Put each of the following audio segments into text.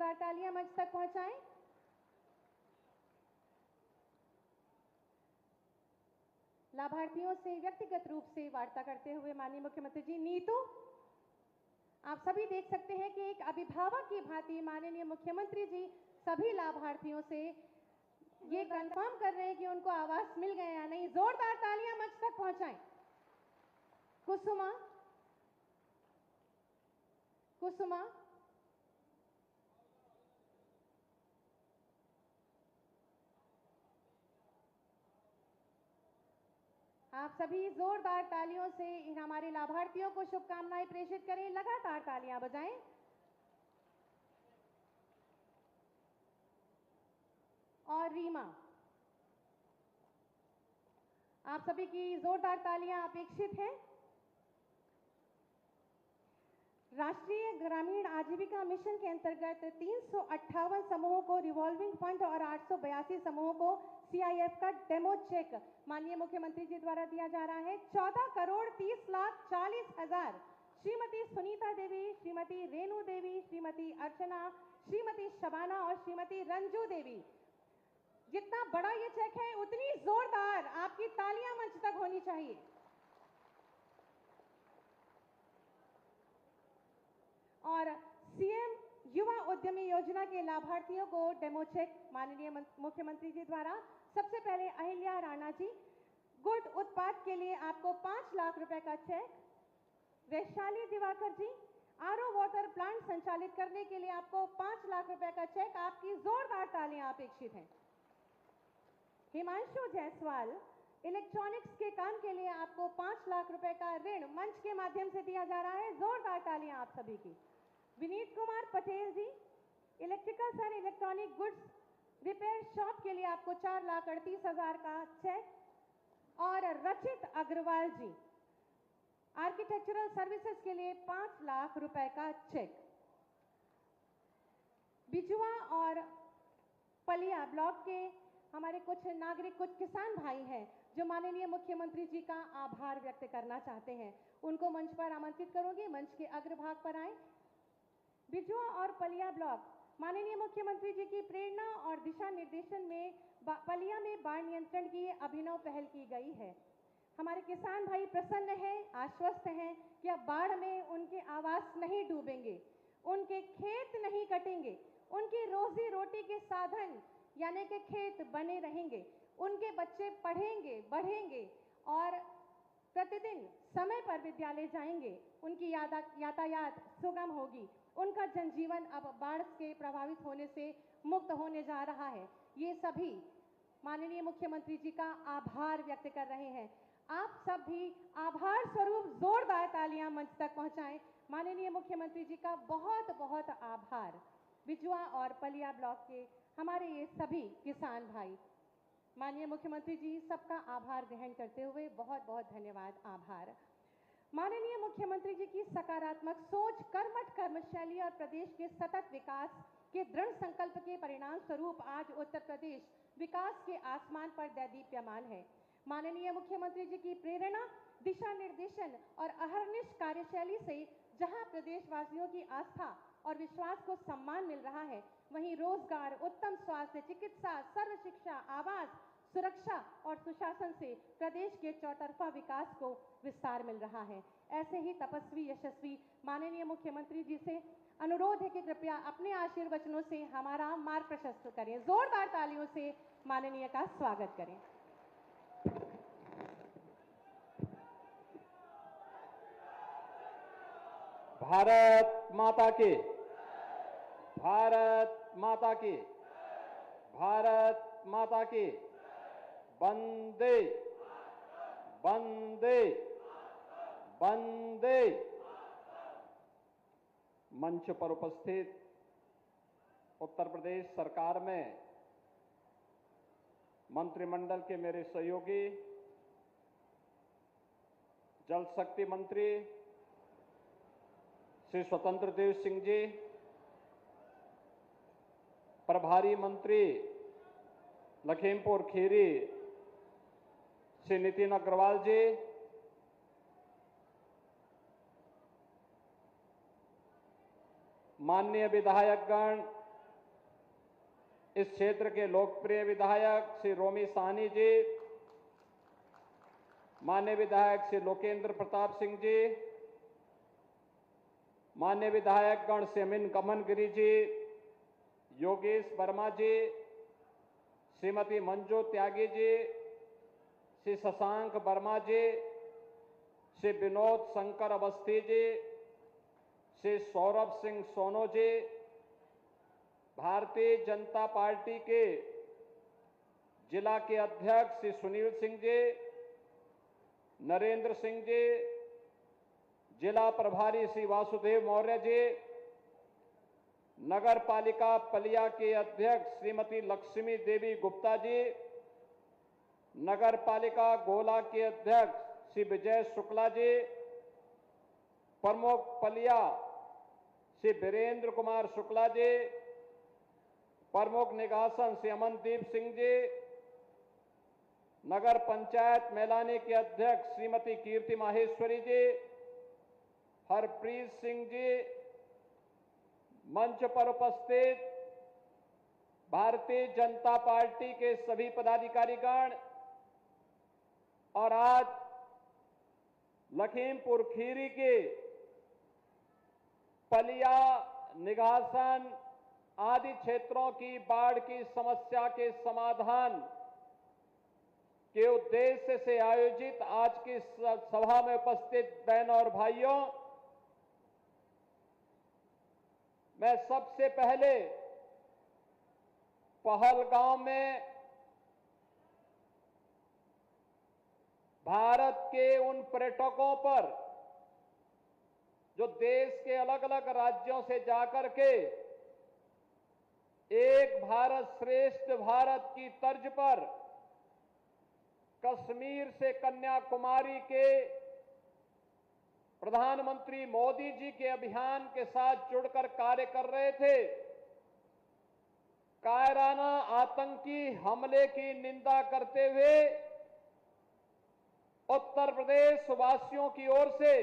जोरदार तालियां मंच तक पहुंचाएं। लाभार्थियों से व्यक्तिगत रूप से वार्ता करते हुए माननीय मुख्यमंत्री जी, नीतू, आप सभी देख सकते हैं कि एक अभिभावक की भांति माननीय मुख्यमंत्री जी सभी लाभार्थियों से ये कंफर्म कर रहे हैं कि उनको आवास मिल गए या नहीं। जोरदार तालियां मंच तक पहुंचाएं। कुसुमा, कुसुमा, आप सभी जोरदार तालियों से इन हमारे लाभार्थियों को शुभकामनाएं प्रेषित करें। लगातार तालियां बजाएं। और रीमा, आप सभी की जोरदार तालियां अपेक्षित हैं। राष्ट्रीय ग्रामीण आजीविका मिशन के अंतर्गत 358 समूहों को रिवॉल्विंग फंड और 882 समूहों को सीआईएफ का डेमो चेक माननीय मुख्यमंत्री जी द्वारा दिया जा रहा है। 14,30,40,000 श्रीमती सुनीता देवी, श्रीमती रेणु देवी, श्रीमती अर्चना, श्रीमती शबाना और श्रीमती रंजू देवी। जितना बड़ा ये चेक है उतनी जोरदार आपकी तालियां मंच तक होनी चाहिए। और सीएम युवा उद्यमी योजना के लाभार्थियों को डेमो चेक माननीय मुख्यमंत्री जी द्वारा। सबसे पहले अहिल्या राणा जी, गुड़ उत्पाद के लिए आपको 5 लाख रुपए का चेक। वैशाली दिवाकर जी, आरओ वाटर प्लांट संचालित करने के लिए आपको 5 लाख रुपए का चेक। आपकी जोरदार तालियां अपेक्षित हैं। हिमांशु जायसवाल, इलेक्ट्रॉनिक्स के काम के लिए आपको 5 लाख रुपए का ऋण मंच के माध्यम से दिया जा रहा है। जोरदार तालियां आप सभी की। Vineet Kumar Patel ji, electricals and electronic goods repair shop के लिए आपको 4,38,000 का चेक। और रचित अग्रवाल जी, आर्किटेक्चरल सर्विसेज के लिए 5 लाख रुपए का चेक। बिजुआ और पलिया ब्लॉक के हमारे कुछ नागरिक, कुछ किसान भाई हैं जो माननीय मुख्यमंत्री जी का आभार व्यक्त करना चाहते हैं। उनको मंच पर आमंत्रित करूंगी, मंच के अग्रभाग पर आए। बिजुआ और पलिया ब्लॉक माननीय मुख्यमंत्री जी की प्रेरणा और दिशा निर्देशन में पलिया में बाढ़ नियंत्रण की अभिनव पहल की गई है। हमारे किसान भाई प्रसन्न हैं, आश्वस्त हैं कि अब बाढ़ में उनके आवास नहीं डूबेंगे, उनके खेत नहीं कटेंगे, उनकी रोजी रोटी के साधन यानी कि खेत बने रहेंगे, उनके बच्चे पढ़ेंगे, बढ़ेंगे और प्रतिदिन समय पर विद्यालय जाएंगे, उनकी यातायात सुगम होगी, उनका जनजीवन अब बाढ़ के प्रभावित होने से मुक्त होने जा रहा है। ये सभी माननीय मुख्यमंत्री जी का आभार व्यक्त कर रहे हैं। आप सब भी आभार स्वरूप जोरदार तालियां मंच तक पहुंचाएं। माननीय मुख्यमंत्री जी का बहुत बहुत आभार। बिजुआ और पलिया ब्लॉक के हमारे ये सभी किसान भाई, माननीय मुख्यमंत्री जी सबका आभार ग्रहण करते हुए बहुत बहुत धन्यवाद, आभार। माननीय मुख्यमंत्री जी की सकारात्मक सोच, कर्मठ कर्मशैली और प्रदेश के सतत विकास के दृढ़ संकल्प के परिणाम स्वरूप आज उत्तर प्रदेश विकास के आसमान पर दैदीप्यमान है। माननीय मुख्यमंत्री जी की प्रेरणा, दिशा निर्देशन और अहर्निश कार्यशैली से जहां प्रदेशवासियों की आस्था और विश्वास को सम्मान मिल रहा है, वहीं रोजगार, उत्तम स्वास्थ्य, चिकित्सा, सर्व शिक्षा, आवास, सुरक्षा और सुशासन से प्रदेश के चौतरफा विकास को विस्तार मिल रहा है। ऐसे ही तपस्वी यशस्वी माननीय मुख्यमंत्री जी से अनुरोध है कि कृपया अपने आशीर्वचनों से हमारा मार्ग प्रशस्त करें। जोरदार तालियों से माननीय का स्वागत करें। भारत माता की, भारत माता की, भारत माता की। वंदे वंदे वंदे। मंच पर उपस्थित उत्तर प्रदेश सरकार में मंत्रिमंडल के मेरे सहयोगी, जल शक्ति मंत्री श्री स्वतंत्र देव सिंह जी, प्रभारी मंत्री लखीमपुर खीरी श्री नितिन अग्रवाल जी, माननीय विधायकगण, इस क्षेत्र के लोकप्रिय विधायक श्री रोमी साहनी जी, माननीय विधायक श्री लोकेंद्र प्रताप सिंह जी, माननीय विधायक गण सेमिन कमन गिरी जी, योगेश वर्मा जी, श्रीमती मंजू त्यागी जी, श्री शशांक वर्मा जी, श्री विनोद शंकर अवस्थी जी, श्री सौरभ सिंह सोनो जी, भारतीय जनता पार्टी के जिला के अध्यक्ष श्री सुनील सिंह जी, नरेंद्र सिंह जी, जिला प्रभारी श्री वासुदेव मौर्य जी, नगर पालिका पलिया के अध्यक्ष श्रीमती लक्ष्मी देवी गुप्ता जी, नगर पालिका गोला के अध्यक्ष श्री विजय शुक्ला जी, प्रमुख पलिया श्री वीरेंद्र कुमार शुक्ला जी, प्रमुख निगासन श्री अमनदीप सिंह जी, नगर पंचायत मैलानी के अध्यक्ष श्रीमती कीर्ति माहेश्वरी जी, हरप्रीत सिंह जी, मंच पर उपस्थित भारतीय जनता पार्टी के सभी पदाधिकारीगण और आज लखीमपुर खीरी के पलिया, निघासन आदि क्षेत्रों की बाढ़ की समस्या के समाधान के उद्देश्य से आयोजित आज की सभा में उपस्थित बहनों और भाइयों, मैं सबसे पहले पहलगांव में भारत के उन पर्यटकों पर जो देश के अलग अलग राज्यों से जाकर के एक भारत श्रेष्ठ भारत की तर्ज पर कश्मीर से कन्याकुमारी के प्रधानमंत्री मोदी जी के अभियान के साथ जुड़कर कार्य कर रहे थे, कायराना आतंकी हमले की निंदा करते हुए उत्तर प्रदेश वासियों की ओर से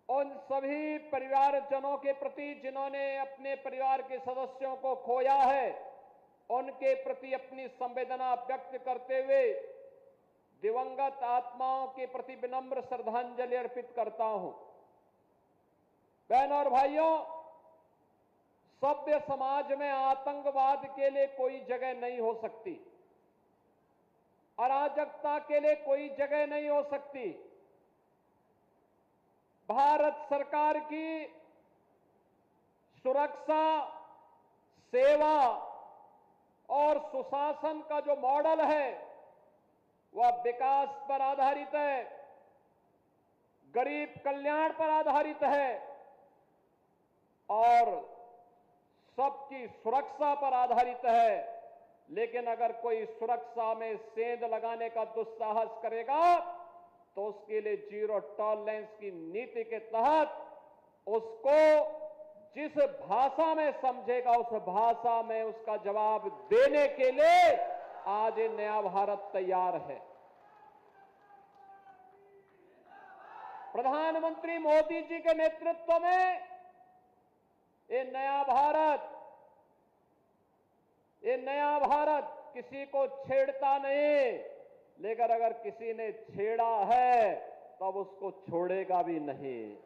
उन सभी परिवारजनों के प्रति जिन्होंने अपने परिवार के सदस्यों को खोया है, उनके प्रति अपनी संवेदना व्यक्त करते हुए दिवंगत आत्माओं के प्रति विनम्र श्रद्धांजलि अर्पित करता हूं। बहनों और भाइयों, सभ्य समाज में आतंकवाद के लिए कोई जगह नहीं हो सकती, अराजकता के लिए कोई जगह नहीं हो सकती। भारत सरकार की सुरक्षा, सेवा और सुशासन का जो मॉडल है वह विकास पर आधारित है, गरीब कल्याण पर आधारित है और सबकी सुरक्षा पर आधारित है। लेकिन अगर कोई सुरक्षा में सेंध लगाने का दुस्साहस करेगा तो उसके लिए जीरो टॉलरेंस की नीति के तहत उसको जिस भाषा में समझेगा उस भाषा में उसका जवाब देने के लिए आज ये नया भारत तैयार है। प्रधानमंत्री मोदी जी के नेतृत्व में ये नया भारत किसी को छेड़ता नहीं, लेकिन अगर किसी ने छेड़ा है तब उसको छोड़ेगा भी नहीं।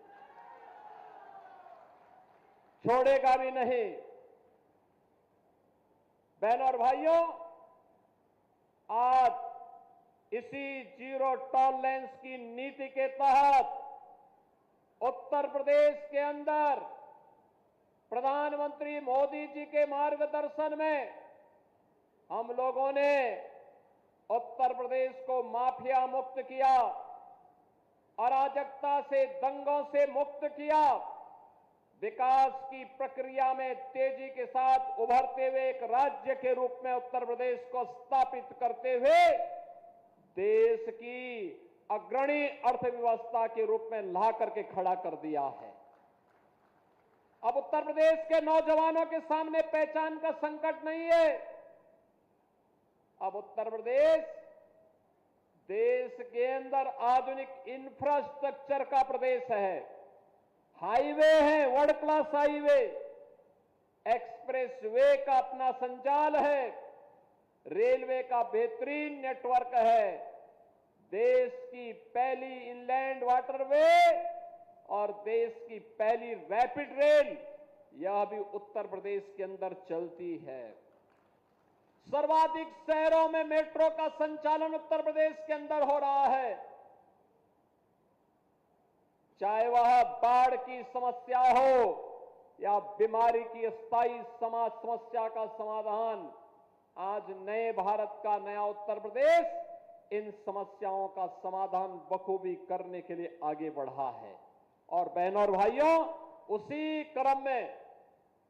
बहनों और भाइयों, आज इसी जीरो टॉलरेंस की नीति के तहत उत्तर प्रदेश के अंदर प्रधानमंत्री मोदी जी के मार्गदर्शन में हम लोगों ने उत्तर प्रदेश को माफिया मुक्त किया, अराजकता से, दंगों से मुक्त किया, विकास की प्रक्रिया में तेजी के साथ उभरते हुए एक राज्य के रूप में उत्तर प्रदेश को स्थापित करते हुए देश की अग्रणी अर्थव्यवस्था के रूप में ला करके खड़ा कर दिया है। अब उत्तर प्रदेश के नौजवानों के सामने पहचान का संकट नहीं है। अब उत्तर प्रदेश देश के अंदर आधुनिक इंफ्रास्ट्रक्चर का प्रदेश है। हाईवे है, वर्ल्ड क्लास हाईवे, एक्सप्रेसवे का अपना संजाल है, रेलवे का बेहतरीन नेटवर्क है, देश की पहली इनलैंड वाटरवे और देश की पहली रैपिड रेल यह भी उत्तर प्रदेश के अंदर चलती है। सर्वाधिक शहरों में मेट्रो का संचालन उत्तर प्रदेश के अंदर हो रहा है। चाहे वह बाढ़ की समस्या हो या बीमारी की स्थायी समस्या का समाधान, आज नए भारत का नया उत्तर प्रदेश इन समस्याओं का समाधान बखूबी करने के लिए आगे बढ़ा है। और बहनों और भाइयों, उसी क्रम में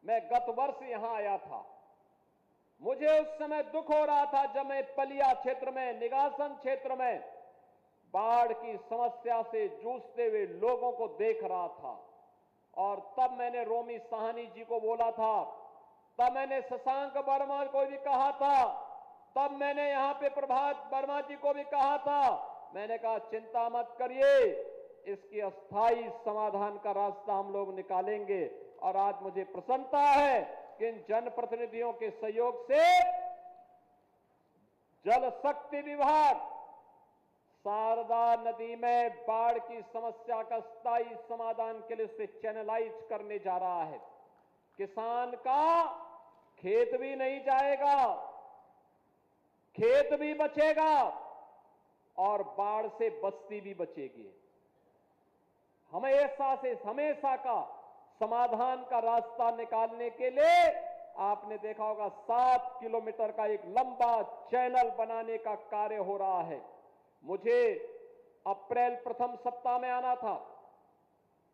मैं गत वर्ष यहां आया था। मुझे उस समय दुख हो रहा था जब मैं पलिया क्षेत्र में, निगासन क्षेत्र में बाढ़ की समस्या से जूझते हुए लोगों को देख रहा था। और तब मैंने रोमी साहनी जी को बोला था, तब मैंने शशांक वर्मा को भी कहा था, तब मैंने यहां पे प्रभात वर्मा जी को भी कहा था। मैंने कहा चिंता मत करिए, इसकी अस्थायी समाधान का रास्ता हम लोग निकालेंगे। और आज मुझे प्रसन्नता है कि इन जनप्रतिनिधियों के सहयोग से जल शक्ति विभाग शारदा नदी में बाढ़ की समस्या का स्थायी समाधान के लिए उसे चैनलाइज करने जा रहा है। किसान का खेत भी नहीं जाएगा, खेत भी बचेगा और बाढ़ से बस्ती भी बचेगी। हमेशा का समाधान का रास्ता निकालने के लिए आपने देखा होगा 7 किलोमीटर का एक लंबा चैनल बनाने का कार्य हो रहा है। मुझे अप्रैल प्रथम सप्ताह में आना था,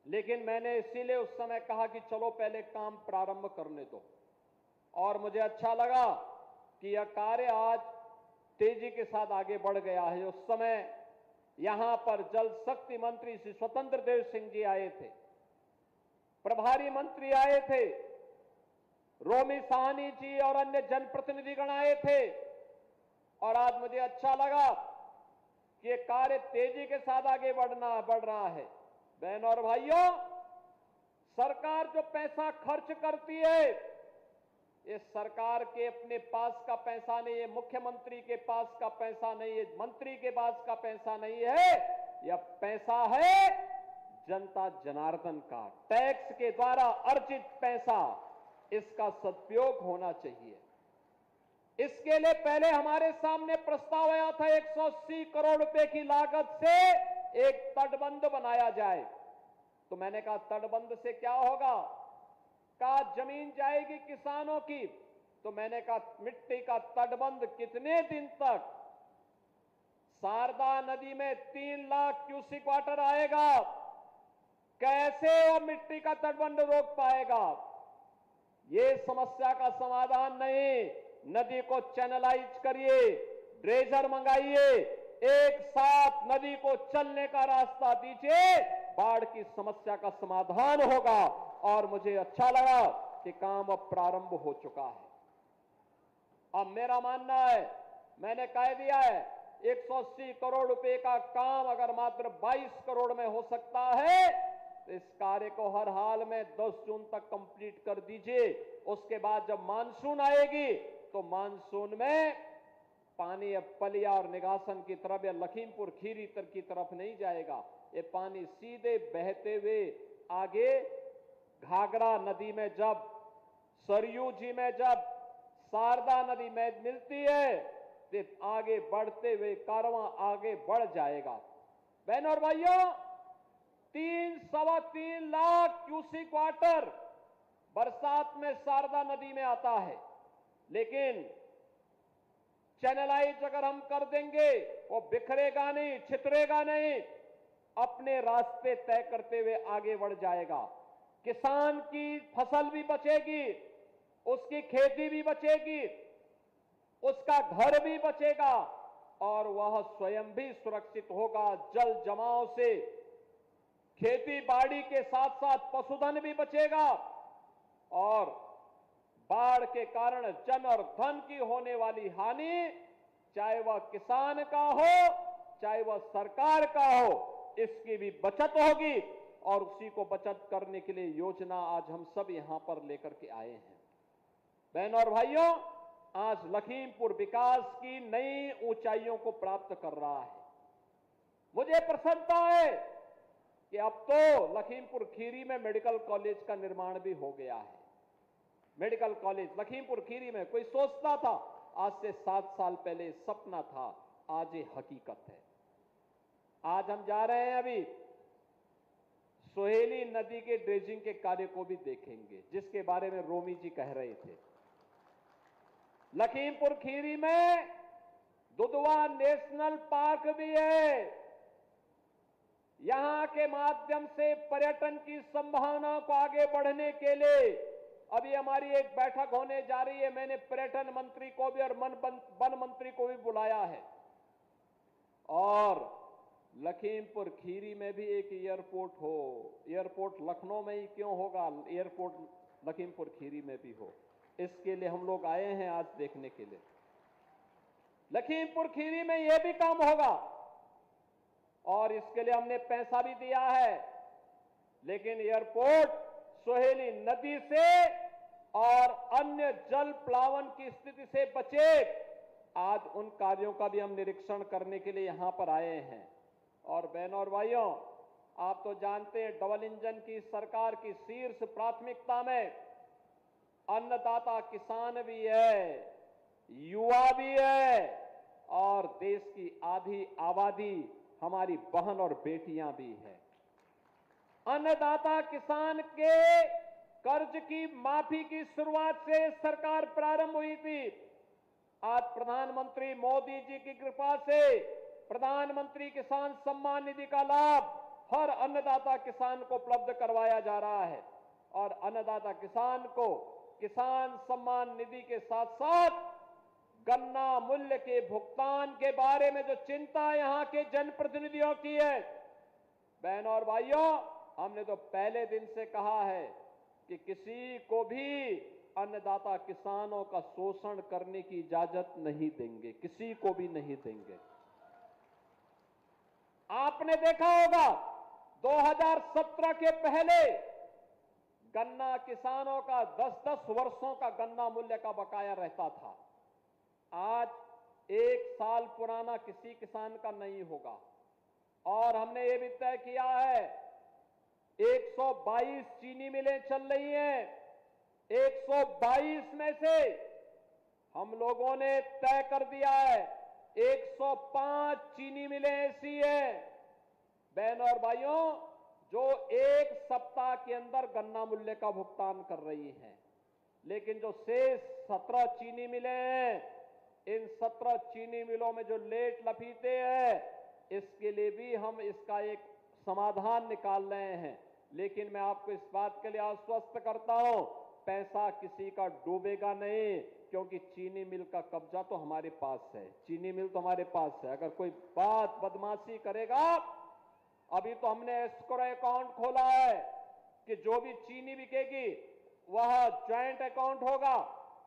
लेकिन मैंने इसीलिए उस समय कहा कि चलो पहले काम प्रारंभ करने दो। और मुझे अच्छा लगा कि यह कार्य आज तेजी के साथ आगे बढ़ गया है। उस समय यहां पर जल शक्ति मंत्री श्री स्वतंत्र देव सिंह जी आए थे, प्रभारी मंत्री आए थे, रोमी साहनी जी और अन्य जनप्रतिनिधिगण आए थे। और आज मुझे अच्छा लगा कि ये कार्य तेजी के साथ आगे बढ़ रहा है। बहनों और भाइयों, सरकार जो पैसा खर्च करती है, ये सरकार के अपने पास का पैसा नहीं है, मुख्यमंत्री के पास का पैसा नहीं है, मंत्री के पास का पैसा नहीं है। यह पैसा है जनता जनार्दन का, टैक्स के द्वारा अर्जित पैसा। इसका सदुपयोग होना चाहिए। इसके लिए पहले हमारे सामने प्रस्ताव आया था 180 करोड़ रुपए की लागत से एक तटबंध बनाया जाए। तो मैंने कहा तटबंध से क्या होगा? कहा जमीन जाएगी किसानों की। तो मैंने कहा मिट्टी का तटबंध कितने दिन तक? शारदा नदी में 3 लाख क्यूसिक वाटर आएगा, कैसे वो मिट्टी का तटबंध रोक पाएगा? ये समस्या का समाधान नहीं। नदी को चैनलाइज करिए, ड्रेजर मंगाइए, एक साथ नदी को चलने का रास्ता दीजिए, बाढ़ की समस्या का समाधान होगा। और मुझे अच्छा लगा कि काम अब प्रारंभ हो चुका है। अब मेरा मानना है, मैंने कह दिया है 180 करोड़ रुपए का काम अगर मात्र 22 करोड़ में हो सकता है तो इस कार्य को हर हाल में 10 जून तक कंप्लीट कर दीजिए। उसके बाद जब मानसून आएगी तो मानसून में पानी अब पलिया और निगासन की तरफ या लखीमपुर खीरी की तरफ नहीं जाएगा। ये पानी सीधे बहते हुए आगे घाघरा नदी में, जब सरयू जी में, जब शारदा नदी में मिलती है तो आगे बढ़ते हुए कारवां आगे बढ़ जाएगा। बहनों और भाइयों, 3-3.25 लाख क्यूसिक वाटर बरसात में शारदा नदी में आता है। लेकिन चैनलाइज अगर हम कर देंगे, वो बिखरेगा नहीं, छितरेगा नहीं, अपने रास्ते तय करते हुए आगे बढ़ जाएगा। किसान की फसल भी बचेगी, उसकी खेती भी बचेगी, उसका घर भी बचेगा और वह स्वयं भी सुरक्षित होगा। जल जमाव से खेती बाड़ी के साथ साथ पशुधन भी बचेगा और बाढ़ के कारण जन और धन की होने वाली हानि, चाहे वह किसान का हो चाहे वह सरकार का हो, इसकी भी बचत होगी। और उसी को बचत करने के लिए योजना आज हम सब यहां पर लेकर के आए हैं। बहनों और भाइयों, आज लखीमपुर विकास की नई ऊंचाइयों को प्राप्त कर रहा है। मुझे प्रसन्नता है कि अब तो लखीमपुर खीरी में मेडिकल कॉलेज का निर्माण भी हो गया है। मेडिकल कॉलेज लखीमपुर खीरी में कोई सोचता था, आज से 7 साल पहले सपना था, आज ये हकीकत है। आज हम जा रहे हैं, अभी सोहेली नदी के ड्रेजिंग के कार्य को भी देखेंगे, जिसके बारे में रोमी जी कह रहे थे। लखीमपुर खीरी में दुधवा नेशनल पार्क भी है। यहां के माध्यम से पर्यटन की संभावना को आगे बढ़ने के लिए अभी हमारी एक बैठक होने जा रही है। मैंने पर्यटन मंत्री को भी और वन मंत्री को भी बुलाया है। और लखीमपुर खीरी में भी एक एयरपोर्ट हो। एयरपोर्ट लखनऊ में ही क्यों होगा, एयरपोर्ट लखीमपुर खीरी में भी हो। इसके लिए हम लोग आए हैं आज देखने के लिए। लखीमपुर खीरी में यह भी काम होगा और इसके लिए हमने पैसा भी दिया है। लेकिन एयरपोर्ट सोहेली नदी से और अन्य जल प्लावन की स्थिति से बचे, आज उन कार्यों का भी हम निरीक्षण करने के लिए यहां पर आए हैं। और बहनों और भाइयों, आप तो जानते हैं डबल इंजन की सरकार की शीर्ष प्राथमिकता में अन्नदाता किसान भी है, युवा भी है और देश की आधी आबादी हमारी बहन और बेटियां भी है। अन्नदाता किसान के कर्ज की माफी की शुरुआत से सरकार प्रारंभ हुई थी। आज प्रधानमंत्री मोदी जी की कृपा से प्रधानमंत्री किसान सम्मान निधि का लाभ हर अन्नदाता किसान को उपलब्ध करवाया जा रहा है। और अन्नदाता किसान को किसान सम्मान निधि के साथ साथ गन्ना मूल्य के भुगतान के बारे में जो चिंता यहां के जनप्रतिनिधियों की है, बहनों और भाइयों, हमने तो पहले दिन से कहा है कि किसी को भी अन्नदाता किसानों का शोषण करने की इजाजत नहीं देंगे, किसी को भी नहीं देंगे। आपने देखा होगा 2017 के पहले गन्ना किसानों का 10-10 वर्षों का गन्ना मूल्य का बकाया रहता था। आज 1 साल पुराना किसी किसान का नहीं होगा। और हमने ये भी तय किया है 122 चीनी मिलें चल रही हैं। 122 में से हम लोगों ने तय कर दिया है 105 चीनी मिलें ऐसी है, बहनों और भाइयों, जो 1 सप्ताह के अंदर गन्ना मूल्य का भुगतान कर रही हैं। लेकिन जो शेष 17 चीनी मिलें हैं, इन 17 चीनी मिलों में जो लेट लफीते हैं, इसके लिए भी हम इसका एक समाधान निकाल रहे हैं। लेकिन मैं आपको इस बात के लिए आश्वस्त करता हूं, पैसा किसी का डूबेगा नहीं, क्योंकि चीनी मिल का कब्जा तो हमारे पास है। चीनी मिल तो हमारे पास है। अगर कोई बात बदमाशी करेगा, अभी तो हमने एस्क्रो अकाउंट खोला है कि जो भी चीनी बिकेगी वह ज्वाइंट अकाउंट होगा।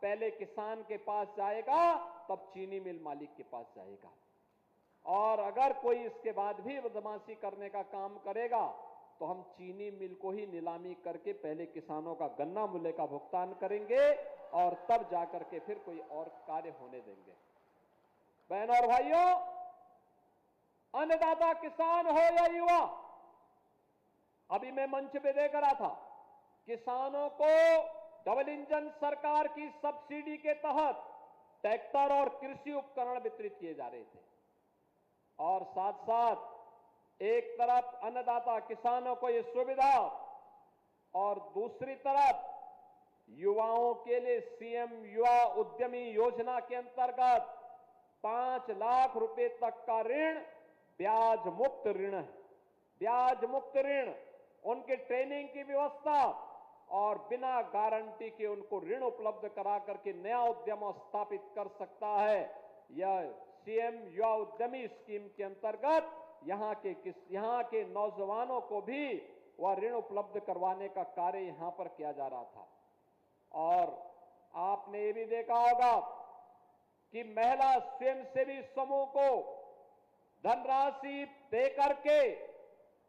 पहले किसान के पास जाएगा, तब चीनी मिल मालिक के पास जाएगा। और अगर कोई इसके बाद भी बदमाशी करने का काम करेगा, तो हम चीनी मिल को ही नीलामी करके पहले किसानों का गन्ना मूल्य का भुगतान करेंगे और तब जाकर के फिर कोई और कार्य होने देंगे। बहनों और भाइयों, अन्नदाता किसान हो या युवा, अभी मैं मंच पे देख रहा था, किसानों को डबल इंजन सरकार की सब्सिडी के तहत ट्रैक्टर और कृषि उपकरण वितरित किए जा रहे थे। और साथ साथ एक तरफ अन्नदाता किसानों को ये सुविधा और दूसरी तरफ युवाओं के लिए सीएम युवा उद्यमी योजना के अंतर्गत 5 लाख रुपए तक का ऋण, ब्याज मुक्त ऋण है। ब्याज मुक्त ऋण, उनके ट्रेनिंग की व्यवस्था और बिना गारंटी के उनको ऋण उपलब्ध करा करके नया उद्यम स्थापित कर सकता है। यह सीएम युवा उद्यमी स्कीम के अंतर्गत यहाँ के नौजवानों को भी वह ऋण उपलब्ध करवाने का कार्य यहाँ पर किया जा रहा था। और आपने ये भी देखा होगा कि महिला स्वयंसेवी समूह को धनराशि देकर के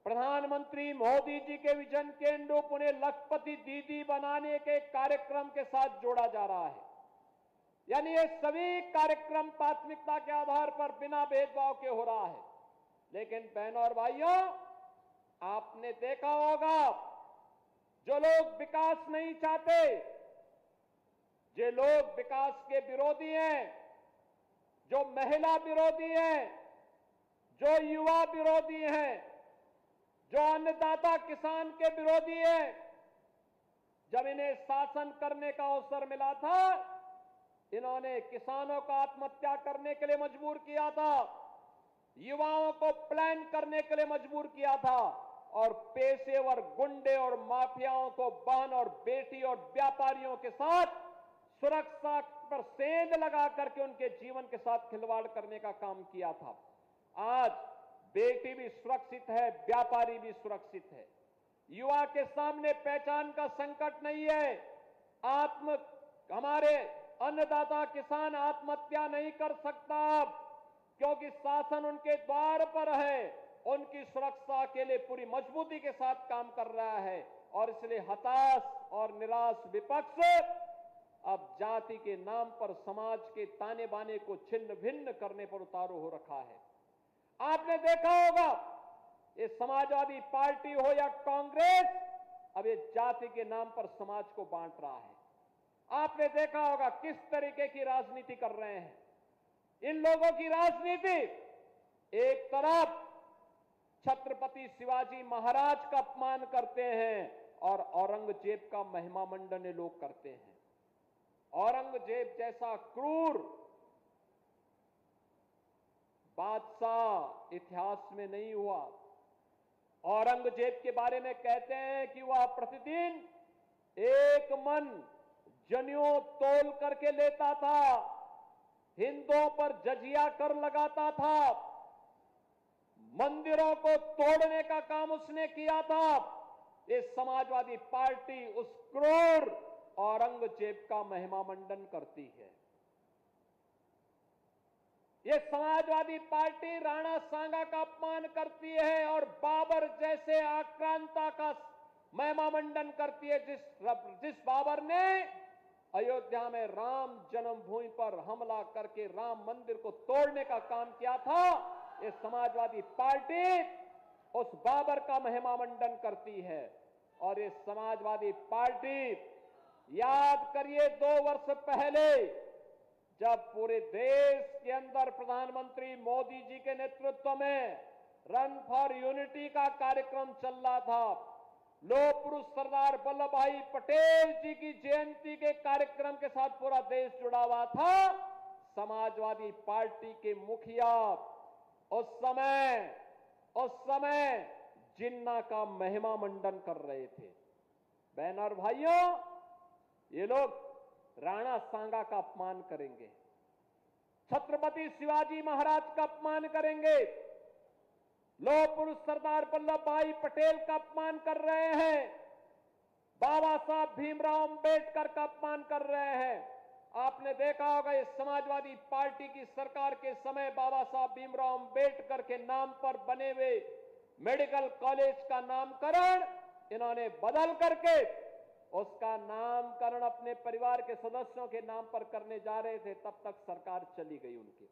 प्रधानमंत्री मोदी जी के विजन के अनुरूप उन्हें लखपति दीदी बनाने के कार्यक्रम के साथ जोड़ा जा रहा है। यानी ये सभी कार्यक्रम प्राथमिकता के आधार पर बिना भेदभाव के हो रहा है। लेकिन बहनों और भाइयों, आपने देखा होगा, जो लोग विकास नहीं चाहते, जो लोग विकास के विरोधी हैं, जो महिला विरोधी हैं, जो युवा विरोधी हैं, जो अन्नदाता किसान के विरोधी हैं, जब इन्हें शासन करने का अवसर मिला था, इन्होंने किसानों को आत्महत्या करने के लिए मजबूर किया था, युवाओं को प्लान करने के लिए मजबूर किया था, और पेशेवर गुंडे और माफियाओं को बहन और बेटी और व्यापारियों के साथ सुरक्षा पर सेंध लगा करके उनके जीवन के साथ खिलवाड़ करने का काम किया था। आज बेटी भी सुरक्षित है, व्यापारी भी सुरक्षित है। युवा के सामने पहचान का संकट नहीं है। हमारे अन्नदाता किसान आत्महत्या नहीं कर सकता, क्योंकि शासन उनके द्वार पर है, उनकी सुरक्षा के लिए पूरी मजबूती के साथ काम कर रहा है। और इसलिए हताश और निराश विपक्ष अब जाति के नाम पर समाज के ताने बाने को छिन्न भिन्न करने पर उतारू हो रखा है। आपने देखा होगा, ये समाजवादी पार्टी हो या कांग्रेस, अब ये जाति के नाम पर समाज को बांट रहा है। आपने देखा होगा किस तरीके की राजनीति कर रहे हैं। इन लोगों की राजनीति, एक तरफ छत्रपति शिवाजी महाराज का अपमान करते हैं और औरंगजेब का महिमा मंडन ये लोग करते हैं। औरंगजेब जैसा क्रूर बादशाह इतिहास में नहीं हुआ। औरंगजेब के बारे में कहते हैं कि वह प्रतिदिन एक मन जनेऊ तोल करके लेता था, हिंदुओं पर जजिया कर लगाता था, मंदिरों को तोड़ने का काम उसने किया था। ये समाजवादी पार्टी उस क्रूर औरंगजेब का महिमा मंडन करती है। ये समाजवादी पार्टी राणा सांगा का अपमान करती है और बाबर जैसे आक्रांता का महिमा मंडन करती है, जिस बाबर ने अयोध्या में राम जन्मभूमि पर हमला करके राम मंदिर को तोड़ने का काम किया था। ये समाजवादी पार्टी उस बाबर का महिमा मंडन करती है। और ये समाजवादी पार्टी, याद करिए 2 वर्ष पहले जब पूरे देश के अंदर प्रधानमंत्री मोदी जी के नेतृत्व में रन फॉर यूनिटी का कार्यक्रम चल रहा था, लौह पुरुष सरदार वल्लभ भाई पटेल जी की जयंती के कार्यक्रम के साथ पूरा देश जुड़ा हुआ था। समाजवादी पार्टी के मुखिया उस समय जिन्ना का महिमा मंडन कर रहे थे। बहन और भाइयों, ये लोग राणा सांगा का अपमान करेंगे, छत्रपति शिवाजी महाराज का अपमान करेंगे, लौह पुरुष सरदार वल्लभ भाई पटेल का अपमान कर रहे हैं, बाबा साहब भीमराव अंबेडकर का अपमान कर रहे हैं। आपने देखा होगा, इस समाजवादी पार्टी की सरकार के समय बाबा साहब भीमराव अंबेडकर के नाम पर बने हुए मेडिकल कॉलेज का नामकरण इन्होंने बदल करके उसका नामकरण अपने परिवार के सदस्यों के नाम पर करने जा रहे थे। तब तक सरकार चली गई उनकी,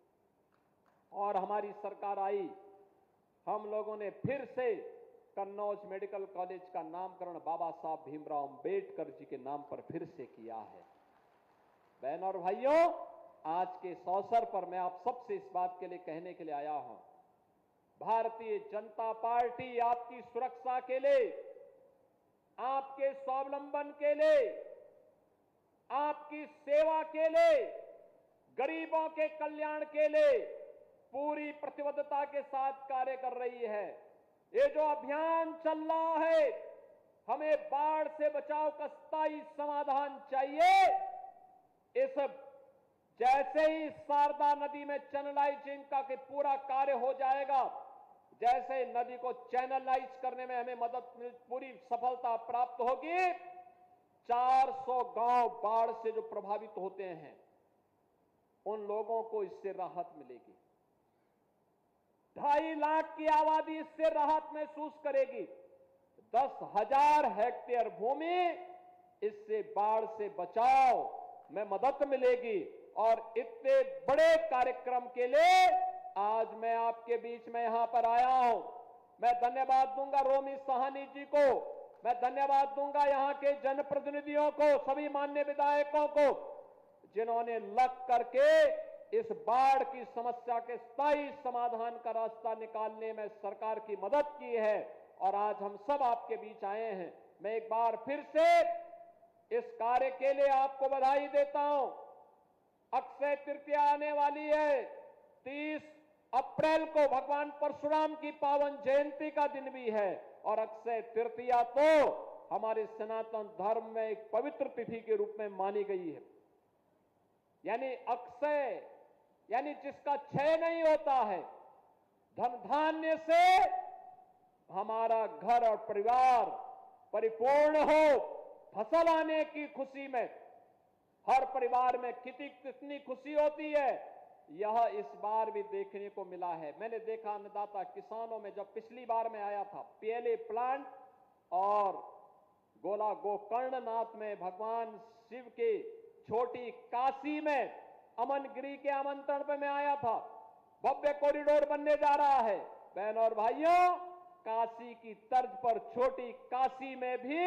और हमारी सरकार आई। हम लोगों ने फिर से कन्नौज मेडिकल कॉलेज का नामकरण बाबा साहब भीमराव अंबेडकर जी के नाम पर फिर से किया है। बहन और भाइयों, आज के इस अवसर पर मैं आप सबसे इस बात के लिए कहने के लिए आया हूं, भारतीय जनता पार्टी आपकी सुरक्षा के लिए, आपके स्वावलंबन के लिए, आपकी सेवा के लिए, गरीबों के कल्याण के लिए पूरी प्रतिबद्धता के साथ कार्य कर रही है। ये जो अभियान चल रहा है, हमें बाढ़ से बचाव का स्थायी समाधान चाहिए। इस जैसे ही शारदा नदी में चैनलाइजिंग का पूरा कार्य हो जाएगा, जैसे नदी को चैनलाइज करने में हमें मदद पूरी सफलता प्राप्त होगी, 400 गांव बाढ़ से जो प्रभावित होते हैं उन लोगों को इससे राहत मिलेगी। 2.5 लाख की आबादी इससे राहत महसूस करेगी। 10,000 हेक्टेयर भूमि इससे बाढ़ से बचाव में मदद मिलेगी और इतने बड़े कार्यक्रम के लिए आज मैं आपके बीच में यहां पर आया हूं। मैं धन्यवाद दूंगा रोमी साहनी जी को, मैं धन्यवाद दूंगा यहां के जनप्रतिनिधियों को, सभी माननीय विधायकों को, जिन्होंने लग करके इस बाढ़ की समस्या के स्थायी समाधान का रास्ता निकालने में सरकार की मदद की है और आज हम सब आपके बीच आए हैं। मैं एक बार फिर से इस कार्य के लिए आपको बधाई देता हूं। अक्षय तृतीया आने वाली है, 30 अप्रैल को भगवान परशुराम की पावन जयंती का दिन भी है और अक्षय तृतीया तो हमारे सनातन धर्म में एक पवित्र तिथि के रूप में मानी गई है। यानी अक्षय यानी जिसका क्षय नहीं होता है, धन धान्य से हमारा घर और परिवार परिपूर्ण हो, फसल आने की खुशी में हर परिवार में कितनी खुशी होती है, यह इस बार भी देखने को मिला है। मैंने देखा अन्नदाता किसानों में, जब पिछली बार मैं आया था पीएलए प्लांट और गोला गोकर्णनाथ में भगवान शिव के छोटी काशी में अमनगिरी के आमंत्रण पर मैं आया था। भव्य कॉरिडोर बनने जा रहा है। बहनों और भाइयों, काशी की तर्ज पर छोटी काशी में भी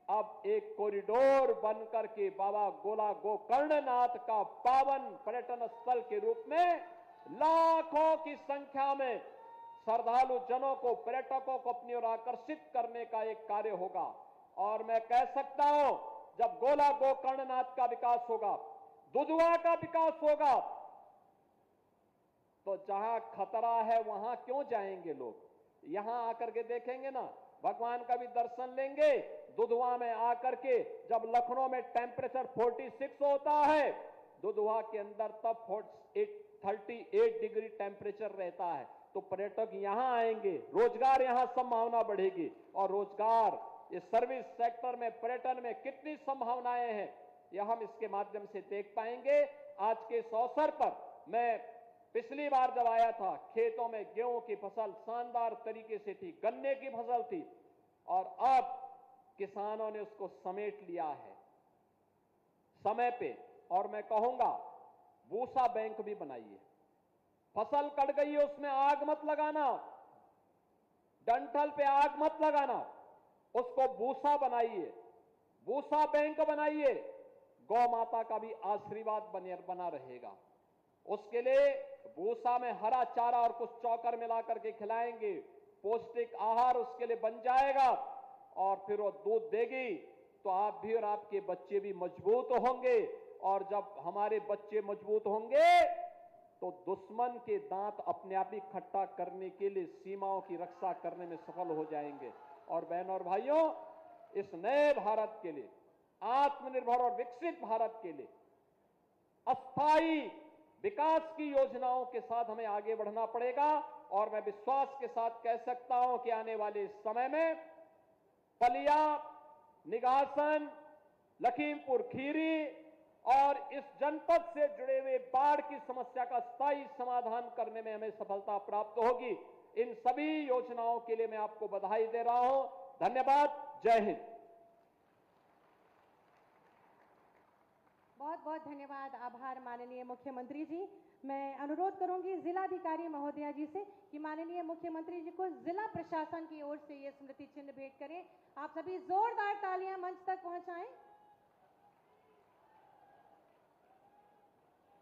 अब एक कॉरिडोर बनकर के बाबा गोला गोकर्णनाथ का पावन पर्यटन स्थल के रूप में लाखों की संख्या में श्रद्धालु जनों को, पर्यटकों को अपनी ओर आकर्षित करने का एक कार्य होगा। और मैं कह सकता हूं, जब गोला गोकर्णनाथ का विकास होगा, दुधवा का विकास होगा, तो जहां खतरा है वहां क्यों जाएंगे लोग? यहां आकर के देखेंगे ना, भगवान का भी दर्शन लेंगे। दुधवा में आकर के जब लखनऊ में टेम्परेचर 46 होता है, दुधवा के अंदर तब 38 डिग्री टेम्परेचर रहता है। तो पर्यटक यहां आएंगे, रोजगार यहां संभावना बढ़ेगी और रोजगार इस सर्विस सेक्टर में, पर्यटन में कितनी संभावनाएं हैं, यह हम इसके माध्यम से देख पाएंगे। आज के इस अवसर पर मैं पिछली बार जब आया था, खेतों में गेहूं की फसल शानदार तरीके से थी, गन्ने की फसल थी और अब किसानों ने उसको समेट लिया है समय पे। और मैं कहूंगा भूसा बैंक भी बनाइए। फसल कट गई है उसमें आग मत लगाना, डंठल पे आग मत लगाना, उसको भूसा बनाइए, भूसा बैंक बनाइए। गौ माता का भी आशीर्वाद बना रहेगा। उसके लिए भूसा में हरा चारा और कुछ चौकर मिलाकर के खिलाएंगे, पौष्टिक आहार उसके लिए बन जाएगा और फिर वो दूध देगी तो आप भी और आपके बच्चे भी मजबूत होंगे। और जब हमारे बच्चे मजबूत होंगे तो दुश्मन के दांत अपने आप ही खट्टा करने के लिए सीमाओं की रक्षा करने में सफल हो जाएंगे। और बहनों और भाइयों, इस नए भारत के लिए, आत्मनिर्भर और विकसित भारत के लिए अस्थायी विकास की योजनाओं के साथ हमें आगे बढ़ना पड़ेगा। और मैं विश्वास के साथ कह सकता हूं कि आने वाले इस समय में पलिया, निगासन, लखीमपुर खीरी और इस जनपद से जुड़े हुए बाढ़ की समस्या का स्थायी समाधान करने में हमें सफलता प्राप्त होगी। इन सभी योजनाओं के लिए मैं आपको बधाई दे रहा हूं। धन्यवाद। जय हिंद। बहुत बहुत धन्यवाद, आभार माननीय मुख्यमंत्री जी। मैं अनुरोध करूंगी जिलाधिकारी महोदया जी से कि माननीय मुख्यमंत्री जी को जिला प्रशासन की ओर से ये स्मृति चिन्ह भेंट करें। आप सभी जोरदार तालियां मंच तक पहुंचाएं।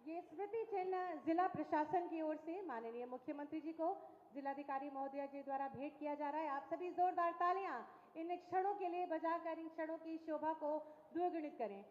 ये स्मृति चिन्ह जिला प्रशासन की ओर से माननीय मुख्यमंत्री जी को जिलाधिकारी महोदया जी द्वारा भेंट किया जा रहा है। आप सभी जोरदार तालियां इन क्षणों के लिए बजाकर इन क्षणों की शोभा को द्विगुणित करें।